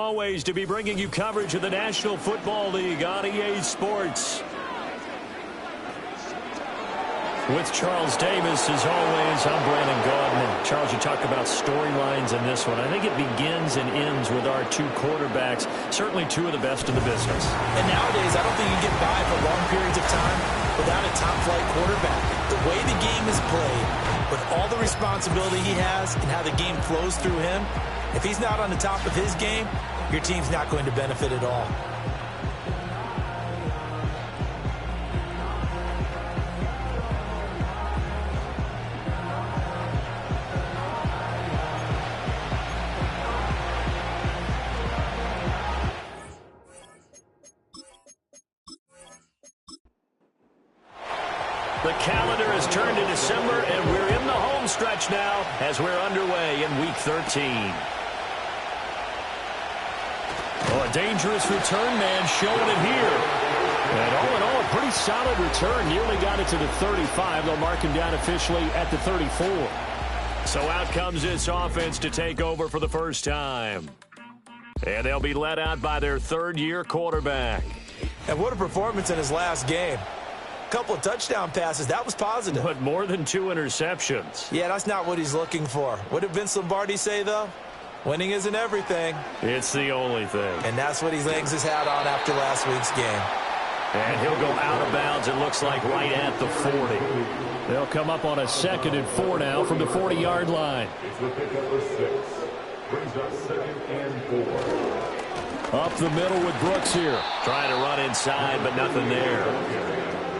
always, to be bringing you coverage of the National Football League on EA Sports. With Charles Davis, as always, I'm Brandon Gaudin. And Charles, you talk about storylines in this one. I think it begins and ends with our two quarterbacks, certainly two of the best in the business. And nowadays, I don't think you can get by for long periods of time without a top-flight quarterback. The way the game is played, with all the responsibility he has and how the game flows through him, if he's not on the top of his game, your team's not going to benefit at all. The calendar has turned to December, and we're in the home stretch now as we're underway in Week 13. Oh, a dangerous return man showing it here. And all in all, a pretty solid return. Nearly got it to the 35. They'll mark him down officially at the 34. So out comes this offense to take over for the first time. And they'll be led out by their third-year quarterback. And what a performance in his last game. Couple of touchdown passes. That was positive. But more than 2 interceptions. Yeah, that's not what he's looking for. What did Vince Lombardi say, though? Winning isn't everything. It's the only thing. And that's what he hangs his hat on after last week's game. And he'll go out of bounds, it looks like, right at the 40. They'll come up on a 2nd and 4 now from the 40-yard line. It's the pick number 6. Brings up 2nd and 4. Up the middle with Brooks here. Trying to run inside, but nothing there.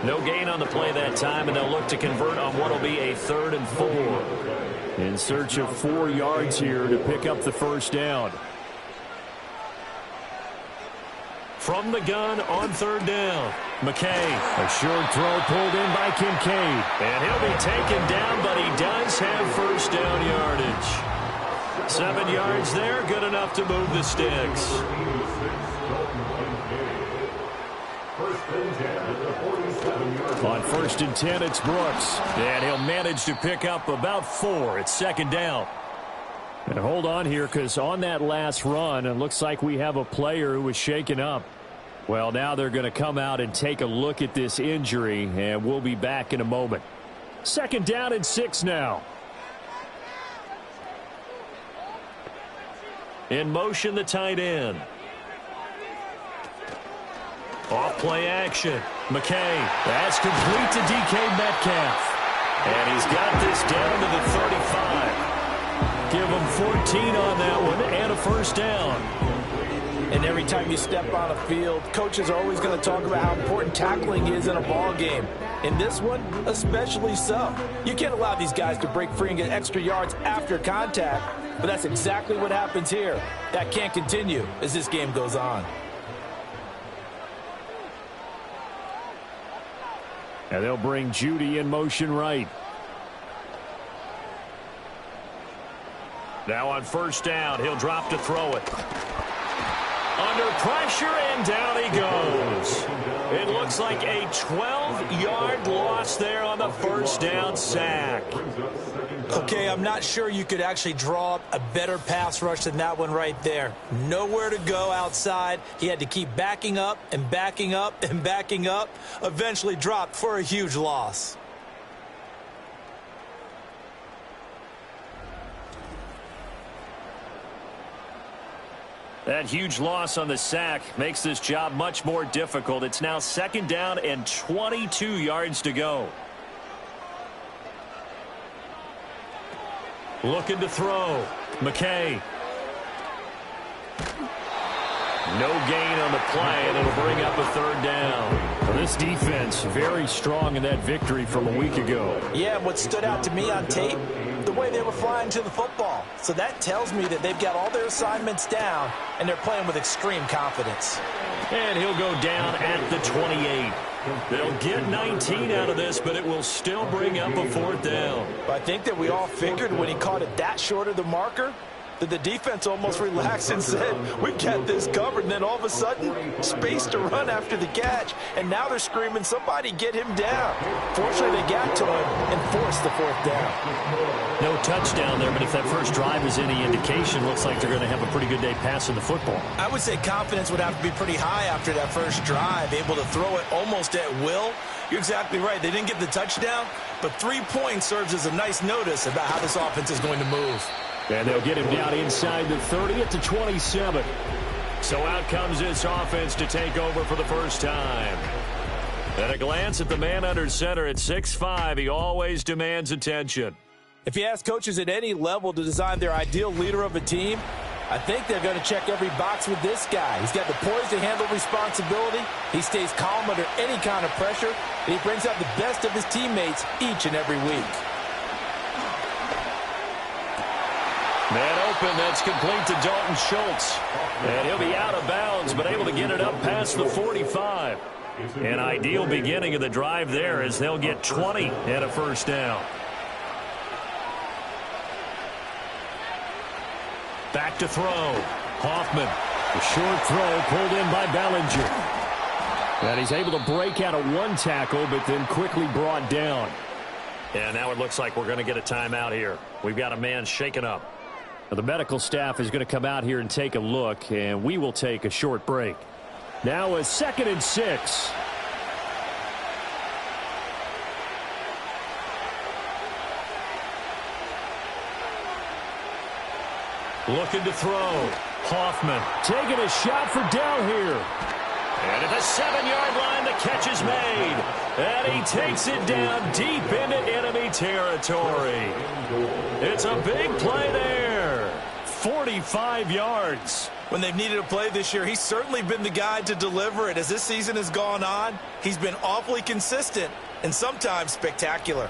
No gain on the play that time, and they'll look to convert on what will be a 3rd and 4. In search of 4 yards here to pick up the first down. From the gun on 3rd down, McKay. A short throw pulled in by Kincaid. And he'll be taken down, but he does have first down yardage. 7 yards there, good enough to move the sticks. On 1st and 10, it's Brooks. And he'll manage to pick up about 4. It's 2nd down. And hold on here, because on that last run, it looks like we have a player who was shaken up. Well, now they're going to come out and take a look at this injury, and we'll be back in a moment. 2nd down and 6 now. In motion, the tight end. Off play action. McKay. That's complete to DK Metcalf. And he's got this down to the 35. Give him 14 on that one and a first down. And every time you step on a field, coaches are always going to talk about how important tackling is in a ball game. In this one, especially so. You can't allow these guys to break free and get extra yards after contact, but that's exactly what happens here. That can't continue as this game goes on. And they'll bring Judy in motion right. Now on 1st down, he'll drop to throw it. Under pressure, and down he goes. It looks like a 12-yard loss there on the 1st down sack. Okay, I'm not sure you could actually draw up a better pass rush than that one right there. Nowhere to go outside. He had to keep backing up and backing up and backing up. Eventually dropped for a huge loss. That huge loss on the sack makes this job much more difficult. It's now 2nd down and 22 yards to go. Looking to throw. McKay. No gain on the play, and it'll bring up a 3rd down. Well, this defense very strong in that victory from a week ago. Yeah, what stood out to me on tape, the way they were flying to the football. So that tells me that they've got all their assignments down, and they're playing with extreme confidence. And he'll go down at the 28. They'll get 19 out of this, but it will still bring up a 4th down. But I think that we all figured when he caught it that short of the marker, that the defense almost relaxed and said, we got this covered. And then all of a sudden, space to run after the catch. And now they're screaming, somebody get him down. Fortunately, they got to him and forced the 4th down. No touchdown there, but if that first drive is any indication, looks like they're going to have a pretty good day passing the football. I would say confidence would have to be pretty high after that first drive, able to throw it almost at will. You're exactly right. They didn't get the touchdown, but 3 points serves as a nice notice about how this offense is going to move. And they'll get him down inside the 30 at the 27. So out comes this offense to take over for the first time. At a glance at the man under center at 6'5", he always demands attention. If you ask coaches at any level to design their ideal leader of a team, I think they're going to check every box with this guy. He's got the poise to handle responsibility. He stays calm under any kind of pressure. And he brings out the best of his teammates each and every week. Man open, that's complete to Dalton Schultz. And he'll be out of bounds, but able to get it up past the 45. An ideal beginning of the drive there as they'll get 20 and a first down. Back to throw. Hoffman. The short throw pulled in by Bellinger. And he's able to break out of one tackle, but then quickly brought down. And now it looks like we're going to get a timeout here. We've got a man shaken up. Now the medical staff is going to come out here and take a look, and we will take a short break. Now a 2nd and 6. Looking to throw. Hoffman taking a shot for down here. And at the 7-yard line, the catch is made. And he takes it down deep into enemy territory. It's a big play there. 45 yards. When they've needed a play this year, he's certainly been the guy to deliver it. As this season has gone on, he's been awfully consistent and sometimes spectacular.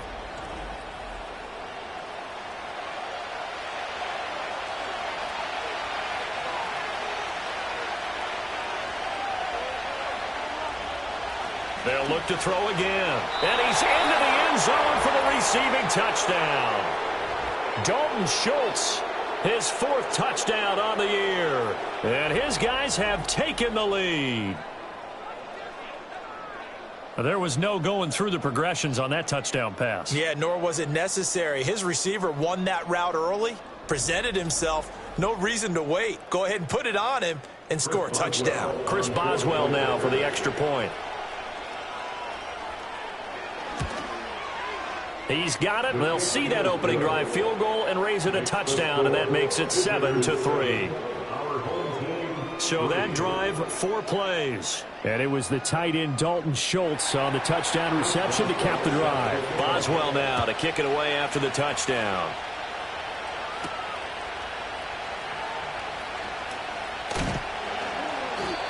They'll look to throw again. And he's into the end zone for the receiving touchdown. Dalton Schultz, his 4th touchdown on the year. And his guys have taken the lead. There was no going through the progressions on that touchdown pass. Yeah, nor was it necessary. His receiver won that route early, presented himself. No reason to wait. Go ahead and put it on him and score a touchdown. Chris Boswell now for the extra point. He's got it. They'll see that opening drive field goal and raise it a touchdown, and that makes it 7-3. So that drive, 4 plays. And it was the tight end Dalton Schultz on the touchdown reception to cap the drive. Boswell now to kick it away after the touchdown.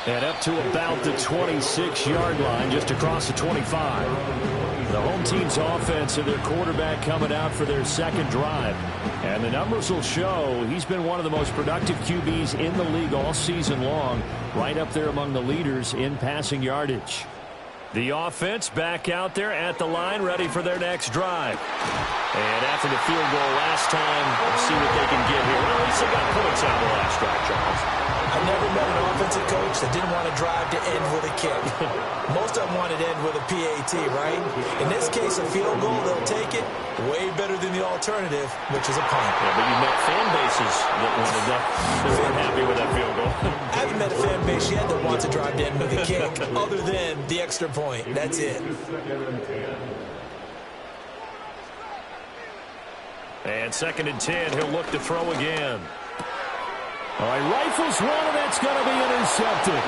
And up to about the 26-yard line, just across the 25. The home team's offense and their quarterback coming out for their 2nd drive. And the numbers will show he's been one of the most productive QBs in the league all season long, right up there among the leaders in passing yardage. The offense back out there at the line, ready for their next drive. And after the field goal last time, we'll see what they can get here. Well, at least they got points out of the last drive, Charles. I never met an offensive coach that didn't want to drive to end with a kick. Most of them wanted to end with a PAT, right? In this case, a field goal, they'll take it. Way better than the alternative, which is a punt. Yeah, but you met fan bases that wanted that. They weren't happy with that field goal. I haven't met a fan base yet that wants to drive to end with a kick, other than the extra point. That's it. And 2nd and 10, he'll look to throw again. All right, rifles one, and that's going to be intercepted.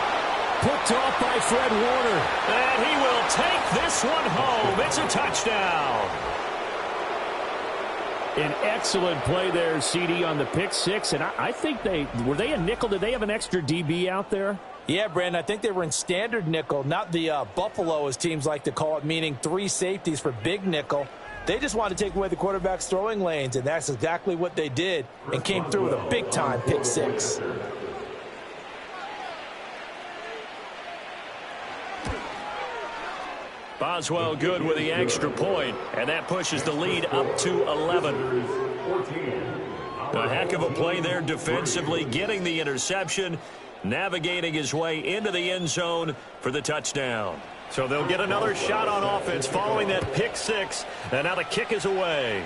Picked off by Fred Warner. And he will take this one home. It's a touchdown. An excellent play there, CD, on the pick 6. And I think were they a nickel? Did they have an extra DB out there? Yeah, Brandon, I think they were in standard nickel, not the Buffalo, as teams like to call it, meaning 3 safeties for big nickel. They just wanted to take away the quarterback's throwing lanes, and that's exactly what they did and came through with a big-time pick 6. Boswell good with the extra point, and that pushes the lead up to 11. A heck of a play there defensively, getting the interception, navigating his way into the end zone for the touchdown. So they'll get another shot on offense following that pick six, and now the kick is away.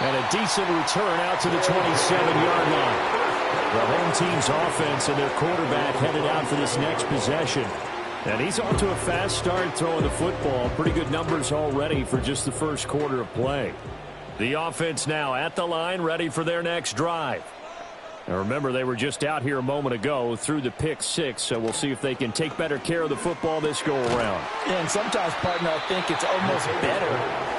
And a decent return out to the 27-yard line. The home team's offense and their quarterback headed out for this next possession. And he's off to a fast start throwing the football. Pretty good numbers already for just the first quarter of play. The offense now at the line, ready for their next drive. Now remember, they were just out here a moment ago through the pick six, so we'll see if they can take better care of the football this go-around. Yeah, and sometimes, partner, I think it's almost better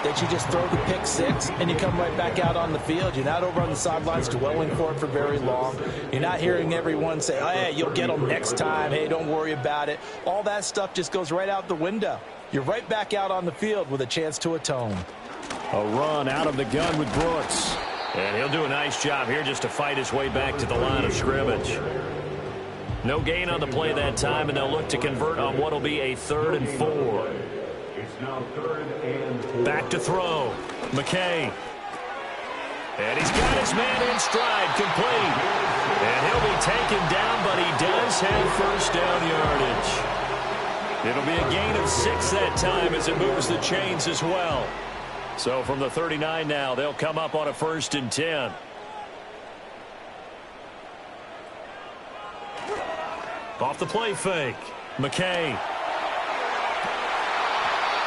that you just throw the pick six and you come right back out on the field. You're not over on the sidelines dwelling for it for very long. You're not hearing everyone say, oh, hey, you'll get them next time. Hey, don't worry about it. All that stuff just goes right out the window. You're right back out on the field with a chance to atone. A run out of the gun with Brooks. And he'll do a nice job here just to fight his way back to the line of scrimmage. No gain on the play that time, and they'll look to convert on what will be a 3rd and 4. It's now 3rd and 4. Back to throw. McKay. And he's got his man in stride, complete. And he'll be taken down, but he does have first down yardage. It'll be a gain of 6 that time as it moves the chains as well. So from the 39 now, they'll come up on a 1st and 10. Off the play fake. McKay.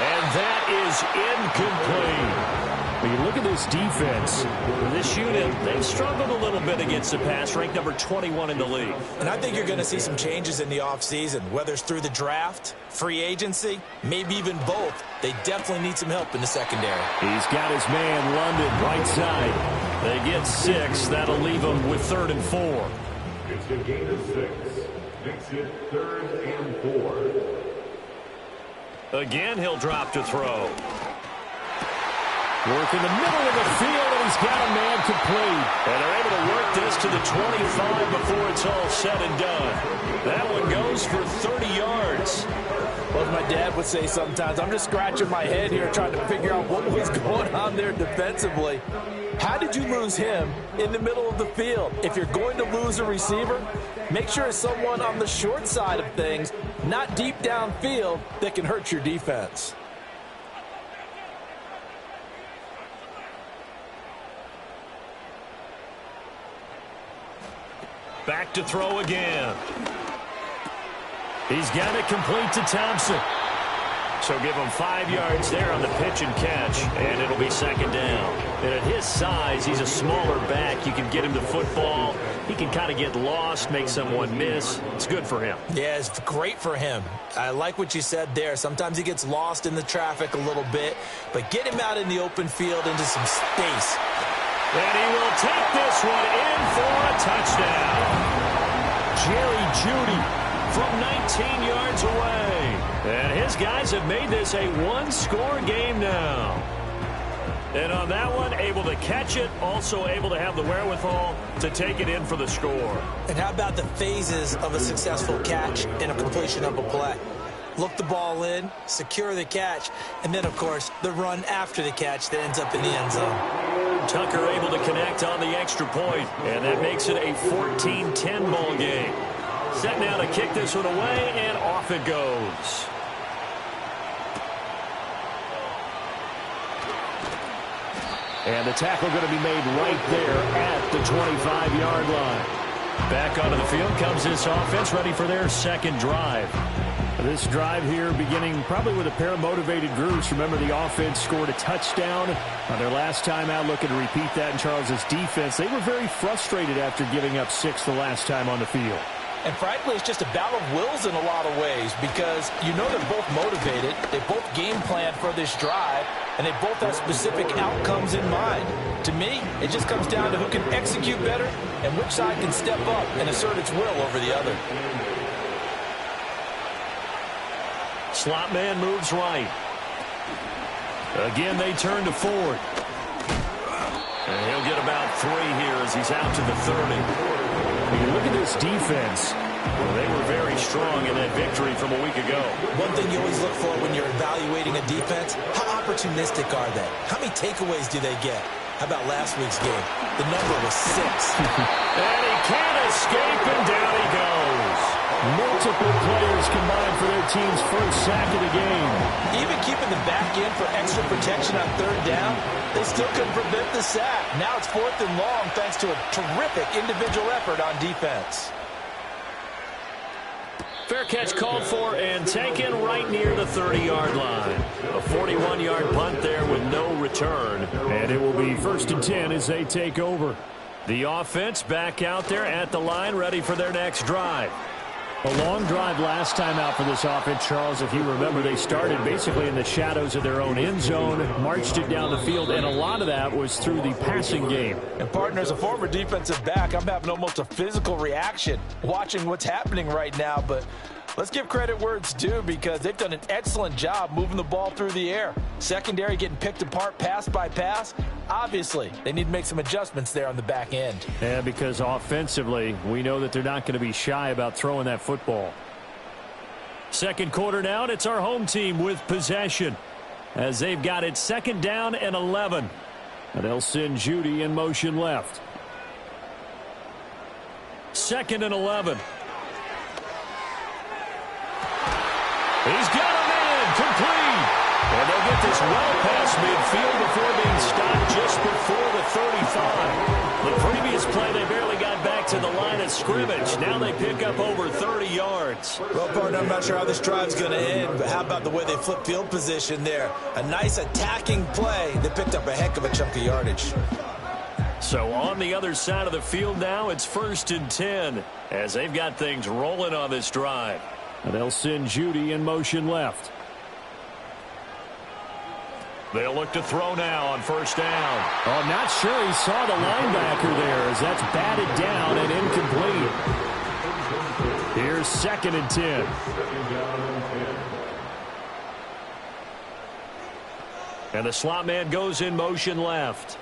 And that is incomplete. When you look at this defense, this unit, they've struggled a little bit against the pass, ranked number 21 in the league. And I think you're going to see some changes in the offseason, whether it's through the draft, free agency, maybe even both. They definitely need some help in the secondary. He's got his man, London, right side. They get 6. That'll leave them with 3rd and 4. It's a gain of 6. Makes it 3rd and 4. Again, he'll drop to throw. Work in the middle of the field, and he's got a man complete. And they're able to work this to the 25 before it's all said and done. That one goes for 30 yards. Well, as my dad would say sometimes, I'm just scratching my head here trying to figure out what was going on there defensively. How did you lose him in the middle of the field? If you're going to lose a receiver, make sure it's someone on the short side of things, not deep downfield, that can hurt your defense. Back to throw again. He's got it complete to Thompson. So give him 5 yards there on the pitch and catch, and it'll be 2nd down. And at his size, he's a smaller back. You can get him to football. He can kind of get lost, make someone miss. It's good for him. Yeah, it's great for him. I like what you said there. Sometimes he gets lost in the traffic a little bit, but get him out in the open field into some space. And he will take this one in for a touchdown. Jerry Jeudy from 19 yards away. And his guys have made this a one-score game now. And on that one, able to catch it, also able to have the wherewithal to take it in for the score. And how about the phases of a successful catch and a completion of a play? Look the ball in, secure the catch, and then, of course, the run after the catch that ends up in the end zone. Tucker able to connect on the extra point, and that makes it a 14-10 ball game. Set now to kick this one away, and off it goes. And the tackle going to be made right there at the 25-yard line. Back onto the field comes this offense, ready for their 2nd drive. This drive here beginning probably with a pair of motivated groups. Remember, the offense scored a touchdown on their last time out, looking to repeat that in Charles's defense. They were very frustrated after giving up 6 the last time on the field. And frankly, it's just a battle of wills in a lot of ways because you know they're both motivated. They both game planned for this drive, and they both have specific outcomes in mind. To me, it just comes down to who can execute better and which side can step up and assert its will over the other. Slot man moves right. Again, they turn to Ford. And he'll get about 3 here as he's out to the 30. When you look at this defense, Well, they were very strong in that victory from a week ago. One thing you always look for when you're evaluating a defense, how opportunistic are they? How many takeaways do they get? How about last week's game? The number was 6. And he can't escape, and down he goes. Multiple players combined for their team's first sack of the game. Even keeping the back in for extra protection on 3rd down, they still couldn't prevent the sack. Now it's 4th and long thanks to a terrific individual effort on defense. Fair catch called for and taken right near the 30-yard line. A 41-yard punt there with no return. And it will be 1st and 10 as they take over. The offense back out there at the line, ready for their next drive. A long drive last time out for this offense, Charles. If you remember, they started basically in the shadows of their own end zone, marched it down the field, and a lot of that was through the passing game. And, partner, as a former defensive back, I'm having almost a physical reaction watching what's happening right now. But let's give credit where it's due because they've done an excellent job moving the ball through the air. Secondary getting picked apart pass by pass. Obviously, they need to make some adjustments there on the back end. Yeah, because offensively, we know that they're not going to be shy about throwing that football. Second quarter now, and it's our home team with possession as they've got it 2nd down and 11. And they'll send Judy in motion left. 2nd and 11. He's got a man complete. And they'll get this well past midfield before being stopped just before the 35. The previous play, they barely got back to the line of scrimmage. Now they pick up over 30 yards. Well, partner, I'm not sure how this drive's going to end, but how about the way they flip field position there? A nice attacking play. They picked up a heck of a chunk of yardage. So on the other side of the field now, it's 1st and 10 as they've got things rolling on this drive. And they'll send Judy in motion left. They'll look to throw now on 1st down. Oh, not sure he saw the linebacker there as that's batted down and incomplete. Here's 2nd and 10. And the slot man goes in motion left.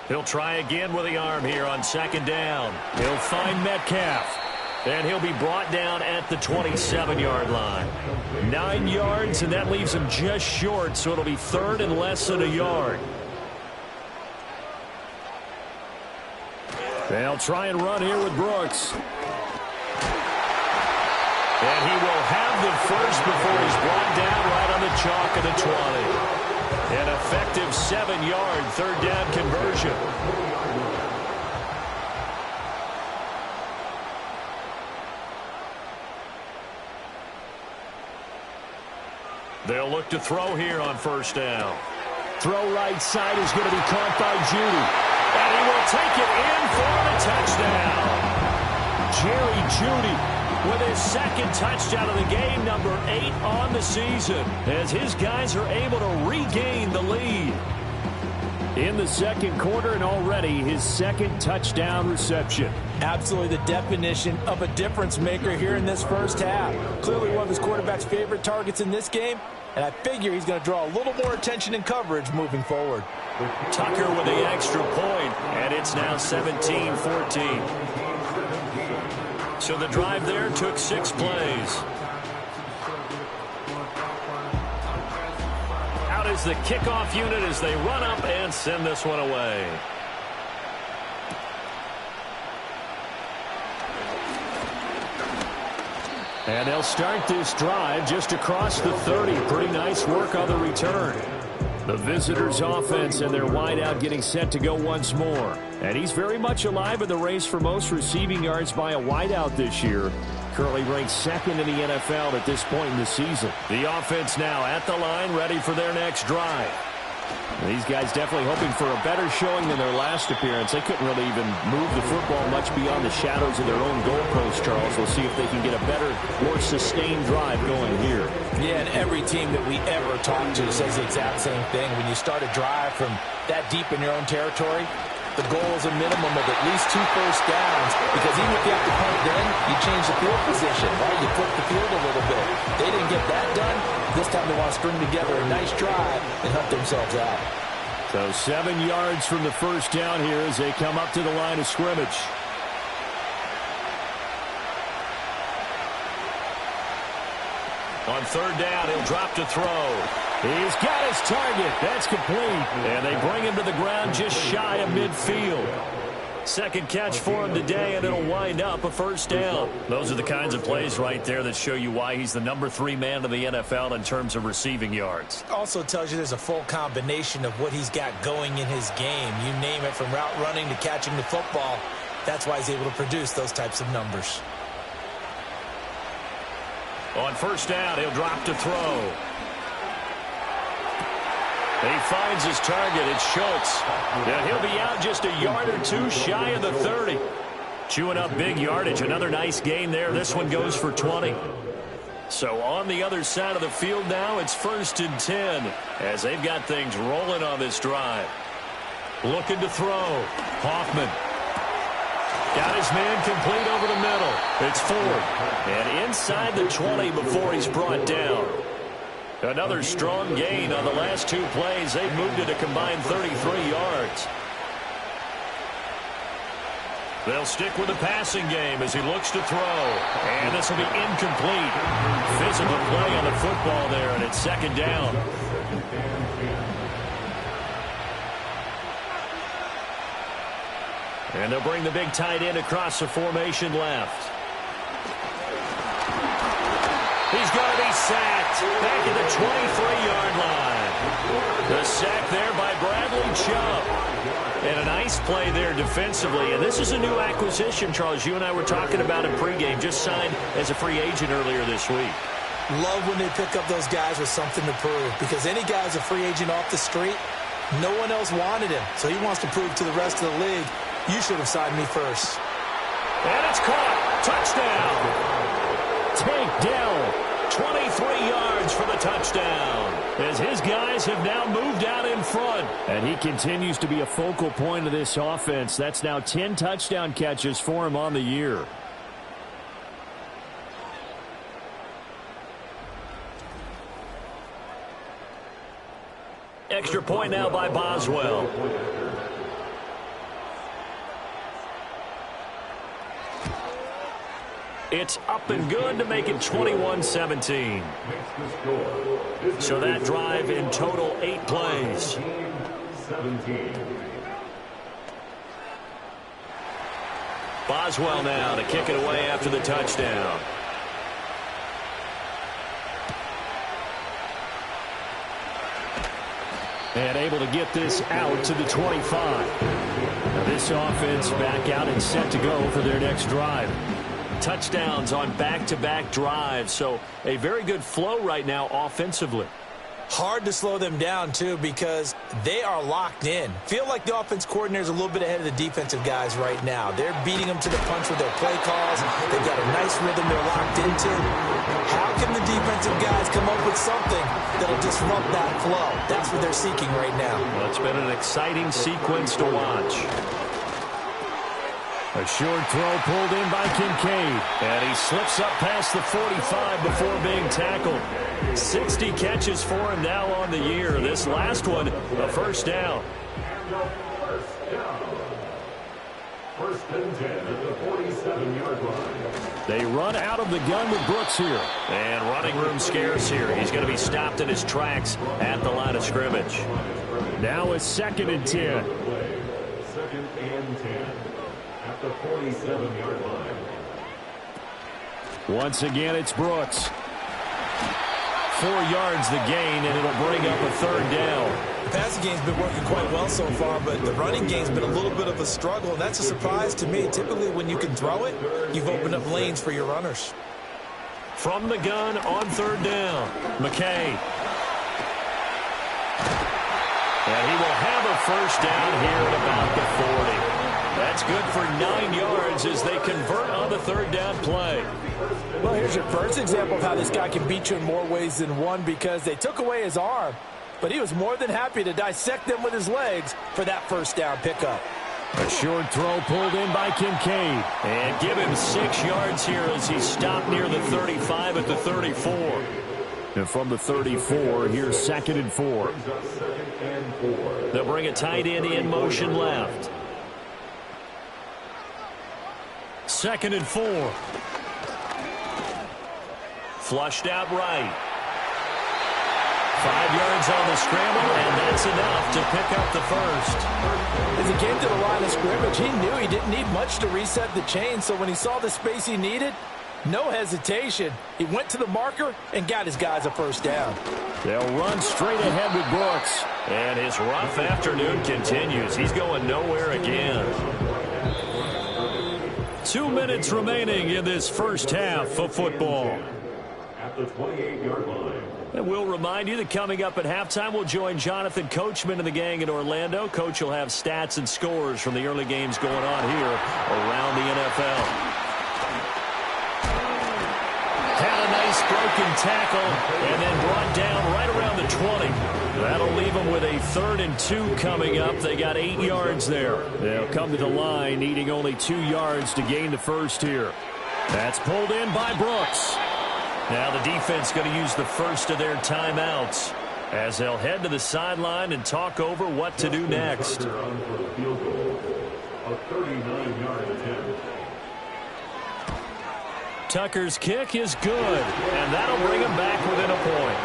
He'll try again with the arm here on 2nd down. He'll find Metcalf. And he'll be brought down at the 27-yard line. 9 yards, and that leaves him just short, so it'll be 3rd and less than a yard. They'll try and run here with Brooks. And he will have the first before he's brought down right on the chalk of the 20. An effective 7-yard 3rd down conversion. They'll look to throw here on 1st down. Throw right side is going to be caught by Judy. And he will take it in for the touchdown. Jerry Judy with his 2nd touchdown of the game, number 8 on the season, as his guys are able to regain the lead. In the 2nd quarter, and already his 2nd touchdown reception. Absolutely the definition of a difference maker here in this first half. Clearly one of his quarterback's favorite targets in this game, and I figure he's going to draw a little more attention and coverage moving forward. Tucker with the extra point, and it's now 17-14. So the drive there took 6 plays. Out is the kickoff unit as they run up and send this one away. And they'll start this drive just across the 30. Pretty nice work on the return. The visitors' offense and their wideout getting set to go once more. And he's very much alive in the race for most receiving yards by a wideout this year. Currently ranked 2nd in the NFL at this point in the season. The offense now at the line, ready for their next drive. These guys definitely hoping for a better showing than their last appearance. They couldn't really even move the football much beyond the shadows of their own goalpost, Charles. We'll see if they can get a better, more sustained drive going here. Yeah, and every team that we ever talk to says the exact same thing. When you start a drive from that deep in your own territory, the goal is a minimum of at least 2 first downs, because even if you have to punt then, you change the field position, right? You flip the field a little bit. They didn't get that done. This time they want to string together a nice drive and help themselves out. So 7 yards from the first down here as they come up to the line of scrimmage. On third down, he'll drop to throw. He's got his target. That's complete. And they bring him to the ground just shy of midfield. Second catch for him today, and it'll wind up a first down. Those are the kinds of plays right there that show you why he's the number 3 man in the NFL in terms of receiving yards. Also tells you there's a full combination of what he's got going in his game. You name it, from route running to catching the football. That's why he's able to produce those types of numbers. On first down, he'll drop to throw. He finds his target. It's Schultz. And he'll be out just a yard or two shy of the 30. Chewing up big yardage. Another nice gain there. This one goes for 20. So on the other side of the field now, it's 1st and 10 as they've got things rolling on this drive. Looking to throw. Hoffman. Got his man complete over the middle. It's Ford. And inside the 20 before he's brought down. Another strong gain on the last 2 plays. They've moved it a combined 33 yards. They'll stick with the passing game as he looks to throw. And this will be incomplete. Physical play on the football there, and it's 2nd down. And they'll bring the big tight end across the formation left. He's going to be sacked back at the 23-yard line. The sack there by Bradley Chubb. And a nice play there defensively. And this is a new acquisition, Charles. You and I were talking about it pregame. Just signed as a free agent earlier this week. Love when they pick up those guys with something to prove. Because any guy who's a free agent off the street, no one else wanted him. So he wants to prove to the rest of the league, you should have signed me first. And it's caught. Touchdown. Take down. 23 yards for the touchdown. As his guys have now moved out in front. And he continues to be a focal point of this offense. That's now 10 touchdown catches for him on the year. Extra point now by Boswell. It's up and good to make it 21-17. So that drive in total 8 plays. Boswell now to kick it away after the touchdown. And able to get this out to the 25. Now this offense back out and set to go for their next drive. Touchdowns on back-to-back drives, so a very good flow right now offensively. Hard to slow them down, too, because they are locked in. Feel like the offense coordinator is a little bit ahead of the defensive guys right now. They're beating them to the punch with their play calls. They've got a nice rhythm they're locked into. How can the defensive guys come up with something that'll disrupt that flow? That's what they're seeking right now. Well, it's been an exciting sequence to watch. A short throw pulled in by Kincaid. And he slips up past the 45 before being tackled. 60 catches for him now on the year. This last one, a first down. First and 10 at the 47-yard line. They run out of the gun with Brooks here. And running room scarce here. He's going to be stopped in his tracks at the line of scrimmage. Now it's 2nd and 10. 2nd and 10. At the 47-yard line. Once again, it's Brooks. 4 yards the gain, and it'll bring up a 3rd down. The passing game's been working quite well so far, but the running game's been a little bit of a struggle, and that's a surprise to me. Typically, when you can throw it, you've opened up lanes for your runners. From the gun on 3rd down, McKay. And he will have a first down here at about the 40. That's good for 9 yards as they convert on the 3rd down play. Well, here's your first example of how this guy can beat you in more ways than one, because they took away his arm, but he was more than happy to dissect them with his legs for that first down pickup. A short throw pulled in by Kincaid. And give him 6 yards here as he stopped near the 35 at the 34. And from the 34, here's 2nd and 4. They'll bring a tight end in motion left. 2nd and 4. flushed out right. 5 yards on the scramble, and that's enough to pick up the first. As he came to the line of scrimmage, he knew he didn't need much to reset the chain, so when he saw the space he needed, no hesitation. He went to the marker and got his guys a first down. They'll run straight ahead with Brooks. And his rough afternoon continues. He's going nowhere again. 2 minutes remaining in this first half of football. At the 28-yard line. And we'll remind you that coming up at halftime, we'll join Jonathan Coachman and the gang in Orlando. Coach will have stats and scores from the early games going on here around the NFL. Had a nice broken tackle and then brought down right around the 20. That'll leave them with a 3rd and 2 coming up. They got 8 yards there. They'll come to the line needing only 2 yards to gain the first here. That's pulled in by Brooks. Now the defense going to use the first of their timeouts as they'll head to the sideline and talk over what to do next. A 39-yard attempt. Tucker's kick is good, and that'll bring them back within a point.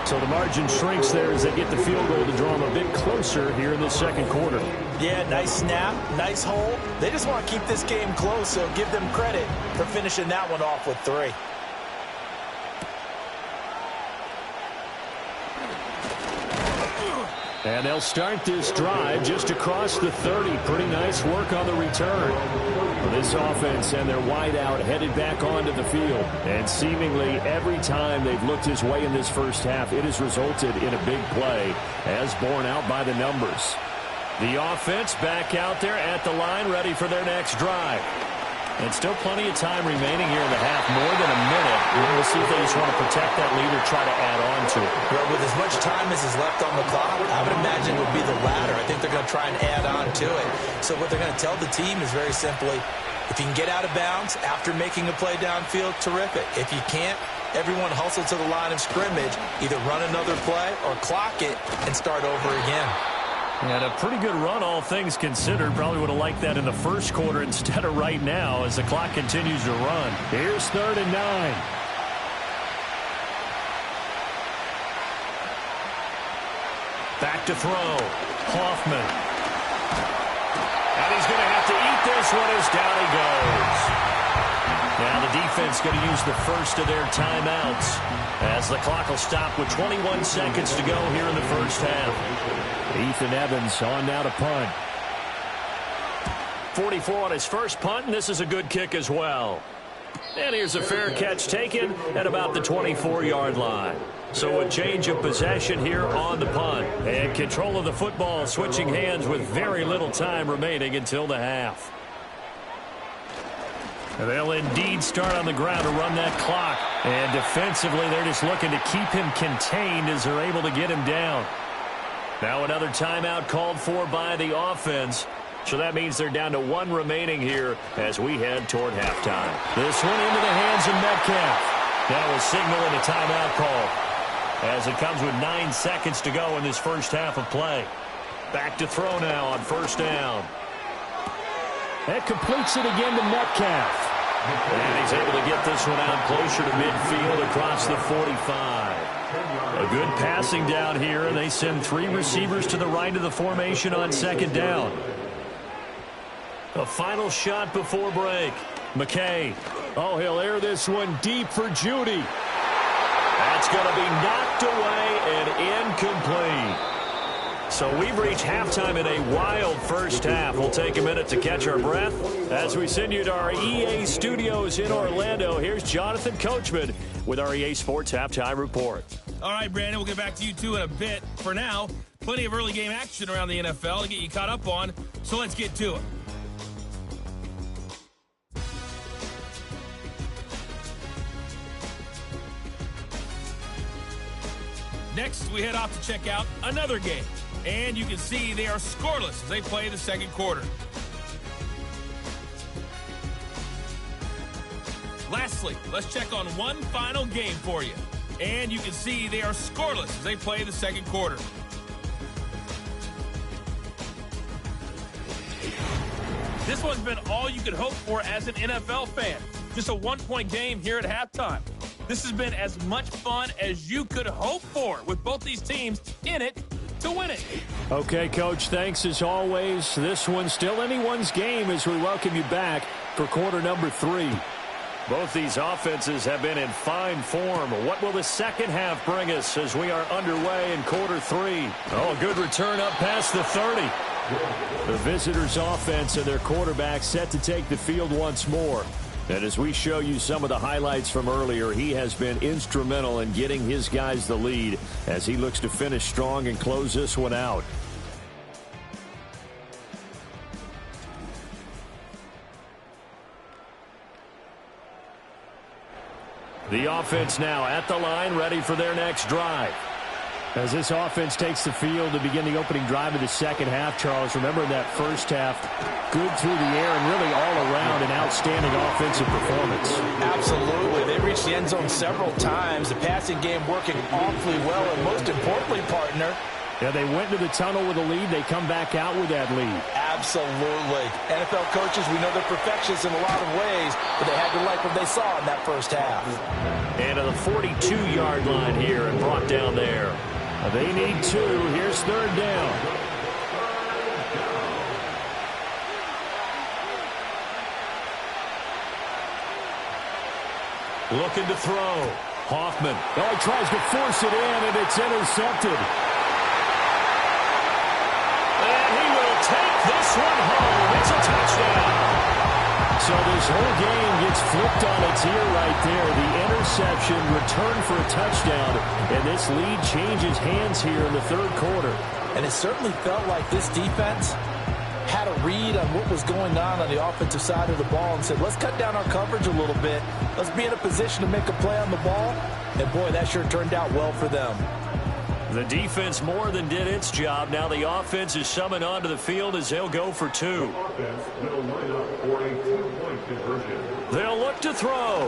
So the margin shrinks there as they get the field goal to draw them a bit closer here in the second quarter. Yeah, nice snap, nice hold. They just want to keep this game close, so give them credit for finishing that one off with 3. And they'll start this drive just across the 30. Pretty nice work on the return. This offense and their wideout headed back onto the field. And seemingly every time they've looked his way in this first half, it has resulted in a big play, as borne out by the numbers. The offense back out there at the line, ready for their next drive. And still plenty of time remaining here in the half, more than a minute. We'll see if they just want to protect that lead or try to add on to it. Well, with as much time as is left on the clock, I would imagine it would be the latter. I think they're going to try and add on to it. So what they're going to tell the team is very simply, if you can get out of bounds after making a play downfield, terrific. If you can't, everyone hustle to the line of scrimmage, either run another play or clock it and start over again. And a pretty good run, all things considered. Probably would have liked that in the first quarter instead of right now as the clock continues to run. Here's 3rd and 9. Back to throw. Hoffman. And he's going to have to eat this one as down he goes. Now the defense going to use the first of their timeouts as the clock will stop with 21 seconds to go here in the first half. Ethan Evans on now to punt. 44 on his first punt, and this is a good kick as well. And here's a fair catch taken at about the 24-yard line. So a change of possession here on the punt. And control of the football switching hands with very little time remaining until the half. They'll indeed start on the ground to run that clock. And defensively, they're just looking to keep him contained as they're able to get him down. Now another timeout called for by the offense. So that means they're down to 1 remaining here as we head toward halftime. This one into the hands of Metcalf. That will signal in a timeout call as it comes with 9 seconds to go in this first half of play. Back to throw now on first down. That completes it again to Metcalf. And he's able to get this one out closer to midfield across the 45. A good passing down here, and they send 3 receivers to the right of the formation on second down. A final shot before break. McKay. Oh, he'll air this one deep for Judy. That's going to be knocked away and incomplete. So we've reached halftime in a wild first half. We'll take a minute to catch our breath as we send you to our EA studios in Orlando. Here's Jonathan Coachman with our EA Sports Halftime Report. All right, Brandon, we'll get back to you two in a bit. For now, plenty of early game action around the NFL to get you caught up on, so let's get to it. Next, we head off to check out another game. And you can see they are scoreless as they play the second quarter. Lastly, let's check on one final game for you. And you can see they are scoreless as they play the second quarter. This one's been all you could hope for as an NFL fan. Just a one-point game here at halftime. This has been as much fun as you could hope for, with both these teams in it to win it. Okay, Coach, thanks as always. This one's still anyone's game as we welcome you back for quarter number 3. Both these offenses have been in fine form. What will the second half bring us as we are underway in quarter 3? Oh, a good return up past the 30. The visitors' offense and their quarterback set to take the field once more. And as we show you some of the highlights from earlier, he has been instrumental in getting his guys the lead as he looks to finish strong and close this one out. The offense now at the line, ready for their next drive. As this offense takes the field to begin the opening drive of the second half, Charles, remember in that first half, good through the air and really all around an outstanding offensive performance. Absolutely. They reached the end zone several times. The passing game working awfully well, and most importantly, partner, yeah, they went to the tunnel with a lead. They come back out with that lead. Absolutely. NFL coaches, we know they're perfectionists in a lot of ways, but they had to like what they saw in that first half. And to the 42-yard line here and brought down there. They need 2. Here's third down. Looking to throw. Hoffman. Oh, he tries to force it in, and it's intercepted. And he will take this one home. It's a touchdown. So this whole game gets flipped on its ear right there. The interception, return for a touchdown, and this lead changes hands here in the third quarter. And it certainly felt like this defense had a read on what was going on the offensive side of the ball and said, let's cut down our coverage a little bit. Let's be in a position to make a play on the ball. And, boy, that sure turned out well for them. The defense more than did its job. Now the offense is summoned onto the field as they'll go for 2. They'll line up for a 2-point conversion. They'll look to throw.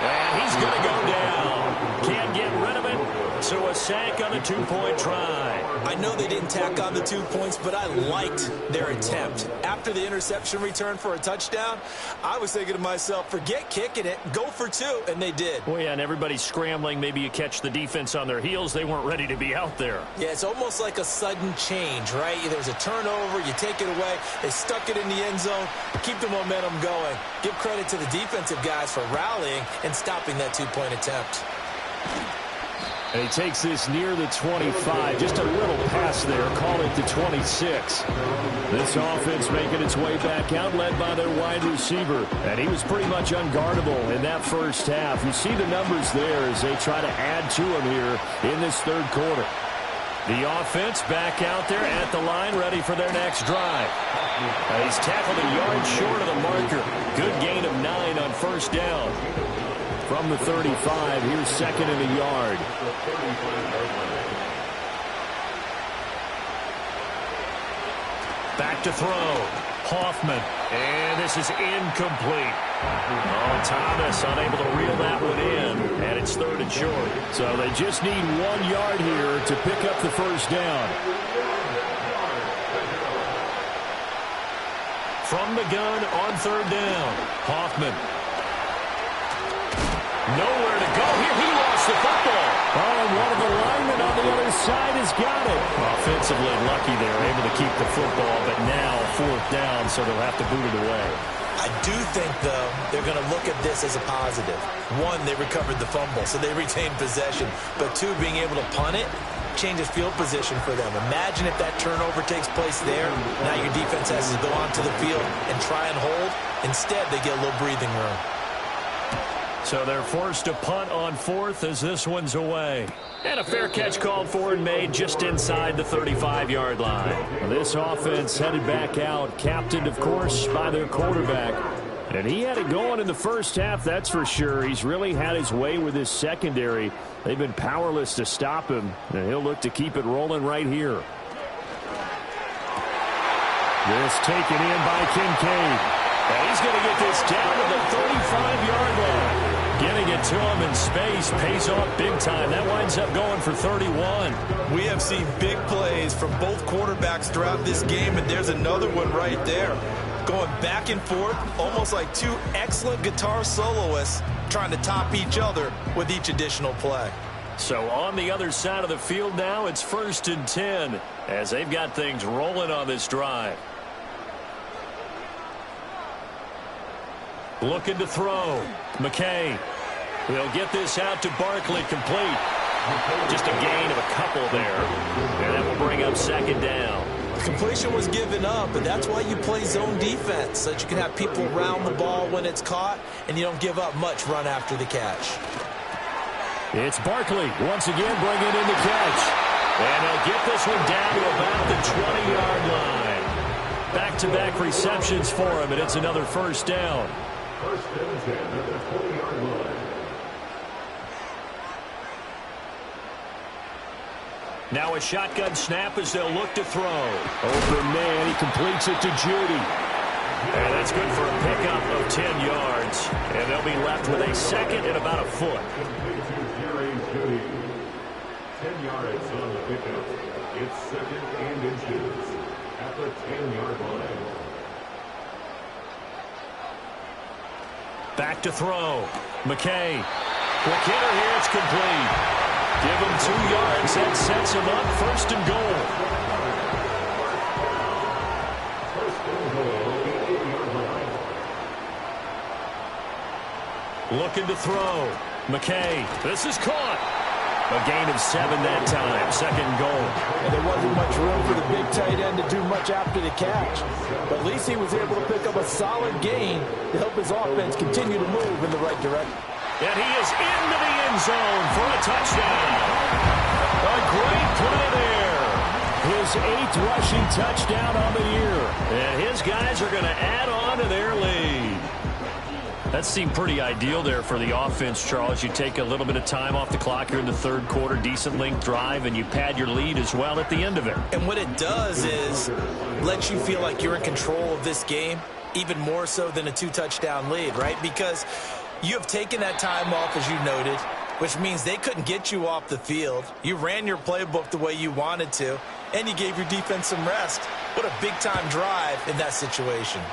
And he's going to go down. Can't get rid of it. So a sack on the 2-point try. I know they didn't tack on the 2 points, but I liked their attempt. After the interception return for a touchdown, I was thinking to myself, forget kicking it, go for 2, and they did. Well, yeah, and everybody's scrambling. Maybe you catch the defense on their heels. They weren't ready to be out there. Yeah, it's almost like a sudden change, right? There's a turnover, you take it away, they stuck it in the end zone, keep the momentum going. Give credit to the defensive guys for rallying and stopping that 2-point attempt. And he takes this near the 25. Just a little pass there. Call it the 26. This offense making its way back out, led by their wide receiver. And he was pretty much unguardable in that first half. You see the numbers there as they try to add to him here in this third quarter. The offense back out there at the line, ready for their next drive. He's tackled a yard short of the marker. Good gain of 9 on first down. From the 35, here's second and a yard. Back to throw. Hoffman. And this is incomplete. Oh, Thomas unable to reel that one in. And it's third and short. So they just need 1 yard here to pick up the first down. From the gun on third down. Hoffman. Nowhere to go here. He lost the football. Oh, and one of the linemen on the other side has got it. Offensively lucky there, able to keep the football, but now fourth down, so they'll have to boot it away. I do think, though, they're going to look at this as a positive. 1, they recovered the fumble, so they retained possession. But 2, being able to punt it changes field position for them. Imagine if that turnover takes place there. Now your defense has to go onto the field and try and hold. Instead, they get a little breathing room. So they're forced to punt on fourth as this one's away. And a fair catch called for and made just inside the 35-yard line. This offense headed back out, captained, of course, by their quarterback. And he had it going in the first half, that's for sure. He's really had his way with his secondary. They've been powerless to stop him, and he'll look to keep it rolling right here. This taken in by Kincaid. And he's going to get this down to the 35-yard line. Getting it to him in space pays off big time. That winds up going for 31. We have seen big plays from both quarterbacks throughout this game, and there's another one right there. going back and forth, almost like two excellent guitar soloists trying to top each other with each additional play. So on the other side of the field now, it's 1st and 10 as they've got things rolling on this drive. Looking to throw. McKay. He'll get this out to Barkley, complete. Just a gain of a couple there. And that will bring up 2nd down. Completion was given up, but that's why you play zone defense, so that you can have people around the ball when it's caught, and you don't give up much run after the catch. It's Barkley once again bringing in the catch. And he'll get this one down to about the 20-yard line. Back-to-back receptions for him, and it's another 1st down. 1st and 10 at the 20-yard line. Now a shotgun snap as they'll look to throw. Open man, he completes it to Judy. And that's good for a pickup of 10 yards. And they'll be left with a 2nd and about a foot. 10 yards on the pickup. It's 2nd and inches at the 10-yard line. Back to throw. McKay. Quick hitter here, it's complete. Give him 2 yards. That sets him up 1st and goal. 1st and goal at the 8-yard line. Looking to throw. McKay. This is caught. A gain of 7 that time. 2nd and goal. And there wasn't much room for the big tight end to do much after the catch. But at least he was able to pick up a solid gain to help his offense continue to move in the right direction. And he is into the end zone for a touchdown. A great play there. His 8th rushing touchdown on the year. And his guys are going to add on to their lead. That seemed pretty ideal there for the offense, Charles. You take a little bit of time off the clock here in the 3rd quarter, decent length drive, and you pad your lead as well at the end of it. And what it does is lets you feel like you're in control of this game, even more so than a 2-touchdown lead, right? Because you have taken that time off, as you noted, which means they couldn't get you off the field. You ran your playbook the way you wanted to, and you gave your defense some rest. What a big-time drive in that situation.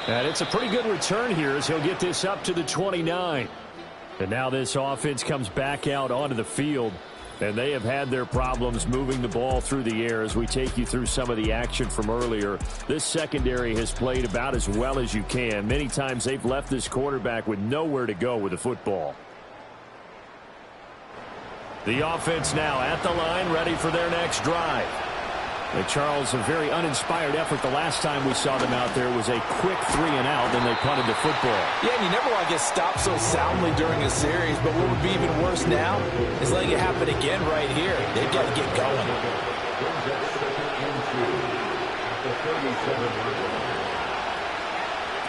And it's a pretty good return here as he'll get this up to the 29. And now this offense comes back out onto the field. And they have had their problems moving the ball through the air as we take you through some of the action from earlier. This secondary has played about as well as you can. Many times they've left this quarterback with nowhere to go with the football. The offense now at the line, ready for their next drive. Charles, a very uninspired effort. The last time we saw them out there was a quick 3-and-out, then they punted the football. Yeah, and you never want to get stopped so soundly during a series, but what would be even worse now is letting it happen again right here. They've got to get going.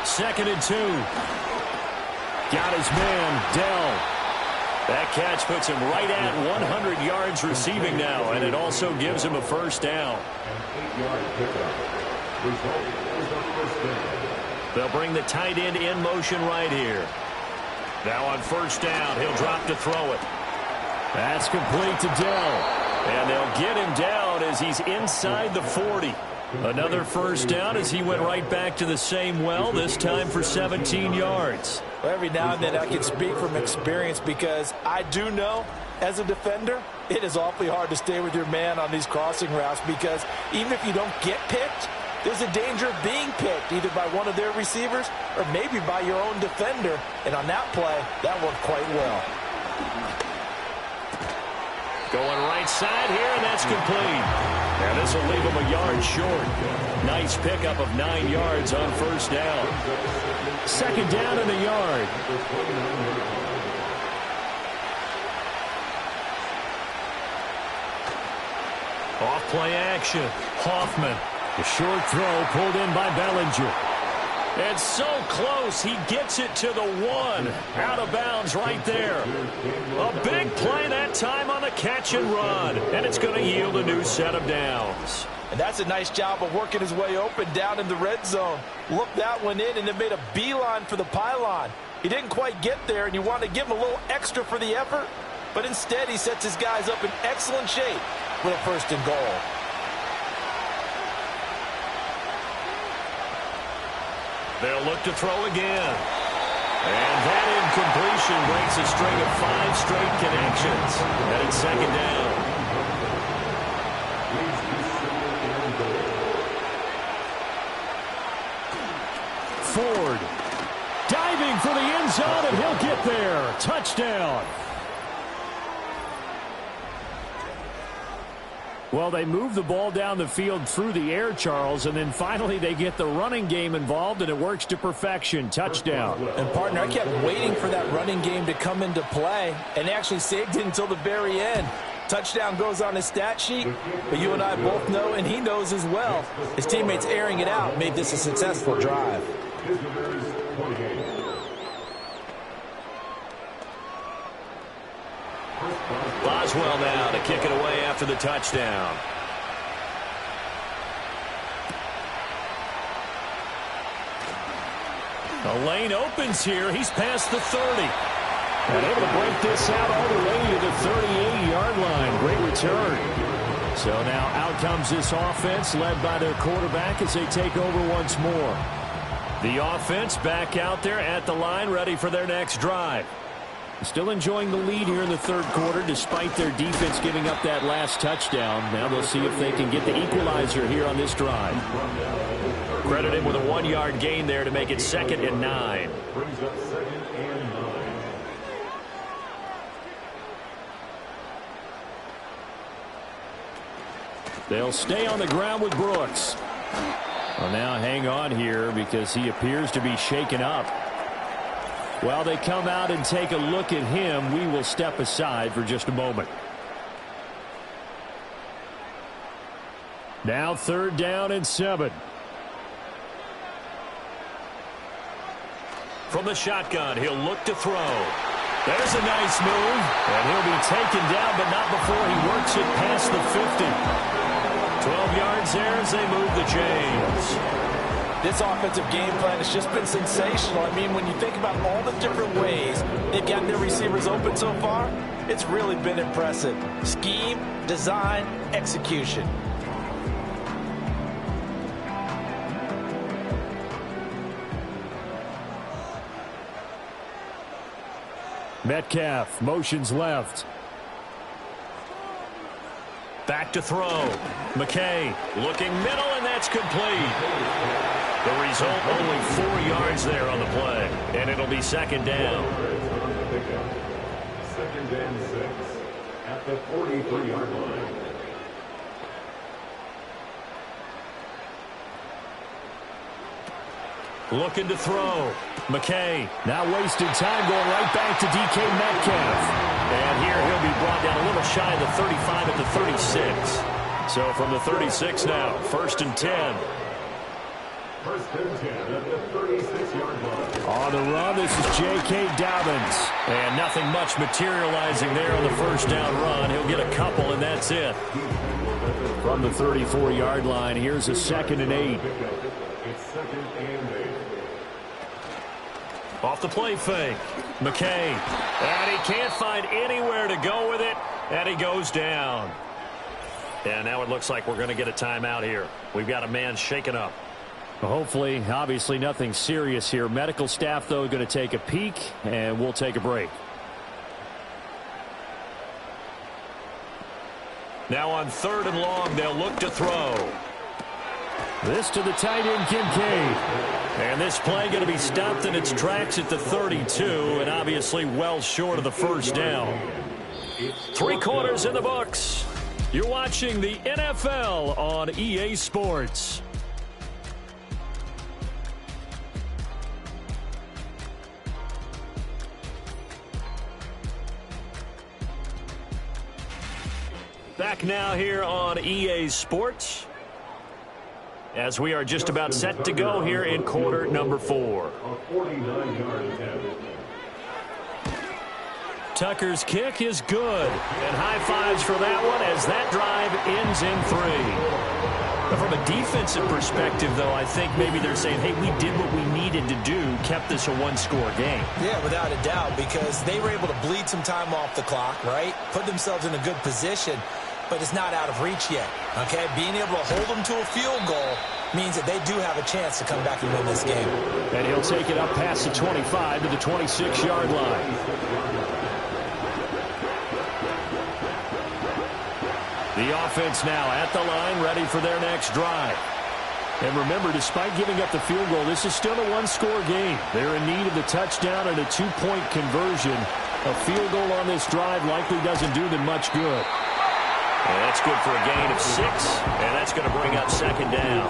2nd and 2. Got his man, Dell. That catch puts him right at 100 yards receiving now, and it also gives him a 1st down. They'll bring the tight end in motion right here. Now on 1st down, he'll drop to throw it. That's complete to Dell. And they'll get him down as he's inside the 40. Another 1st down as he went right back to the same well, this time for 17 yards. Well, every now and then I can speak from experience because I do know, as a defender, it is awfully hard to stay with your man on these crossing routes because even if you don't get picked, there's a danger of being picked either by one of their receivers or maybe by your own defender. And on that play, that worked quite well. Going right side here, and that's complete. And this will leave him a yard short. Nice pickup of 9 yards on 1st down. 2nd down and a yard. Off play action. Hoffman. The short throw pulled in by Bellinger. And so close, he gets it to the 1. Out of bounds right there. A big play that time on the catch and run. And it's going to yield a new set of downs. And that's a nice job of working his way open down in the red zone. Looked that one in and then made a beeline for the pylon. He didn't quite get there, and you want to give him a little extra for the effort. But instead, he sets his guys up in excellent shape with a 1st and goal. They'll look to throw again. And that incompletion breaks a string of 5 straight connections. And it's 2nd down. Ford diving for the end zone, and he'll get there. Touchdown. Well, they move the ball down the field through the air, Charles, and then finally they get the running game involved, and it works to perfection. Touchdown. And, partner, I kept waiting for that running game to come into play, and they actually saved it until the very end. Touchdown goes on his stat sheet, but you and I both know, and he knows as well, his teammates airing it out made this a successful drive. Boswell now to kick it away after the touchdown. The lane opens here. He's past the 30. And able to break this out all the way to the 38-yard line. Great return. So now out comes this offense led by their quarterback as they take over once more. The offense back out there at the line ready for their next drive. Still enjoying the lead here in the 3rd quarter despite their defense giving up that last touchdown. Now they'll see if they can get the equalizer here on this drive. Credited with a 1-yard gain there to make it 2nd and 9. Brings up 2nd and 9. They'll stay on the ground with Brooks. Well, now hang on here because he appears to be shaken up. While they come out and take a look at him, we will step aside for just a moment. Now 3rd down and 7. From the shotgun, he'll look to throw. There's a nice move, and he'll be taken down, but not before he works it past the 50. 12 yards there as they move the chains. This offensive game plan has just been sensational. I mean, when you think about all the different ways they've gotten their receivers open so far, it's really been impressive. Scheme, design, execution. Metcalf motions left. Back to throw. McKay looking middle, and that's complete. The result, only 4 yards there on the play, and it'll be 2nd down. 2nd and 6 at the 43-yard line. Looking to throw. McKay now wasting time going right back to DK Metcalf. And here he'll be brought down a little shy of the 35 at the 36. So from the 36 now, 1st and 10. 1st and 10 at the 36-yard line. On the run, this is J.K. Dobbins. And nothing much materializing there on the 1st down run. He'll get a couple, and that's it. From the 34-yard line, here's a 2nd and 8. It's 2nd and 8. Off the play fake. McKay. And he can't find anywhere to go with it. And he goes down. And now it looks like we're going to get a timeout here. We've got a man shaken up. Hopefully, obviously nothing serious here. Medical staff, though, going to take a peek, and we'll take a break. Now on 3rd and long, they'll look to throw. This to the tight end, Kincaid. And this play going to be stopped in its tracks at the 32, and obviously well short of the 1st down. 3 quarters in the books. You're watching the NFL on EA Sports. Back now here on EA Sports, as we are just about set to go here in quarter number 4. A 49-yard attempt. Tucker's kick is good, and high fives for that one as that drive ends in 3. But from a defensive perspective, though, I think maybe they're saying, hey, we did what we needed to do, kept this a 1-score game. Yeah, without a doubt, because they were able to bleed some time off the clock, right? Put themselves in a good position. but it's not out of reach yet. Okay, being able to hold them to a field goal means that they do have a chance to come back and win this game. And he'll take it up past the 25 to the 26-yard line. The offense now at the line, ready for their next drive. And remember, despite giving up the field goal, this is still a one-score game. They're in need of the touchdown and a two-point conversion. A field goal on this drive likely doesn't do them much good. And that's good for a gain of 6, and that's going to bring up second down.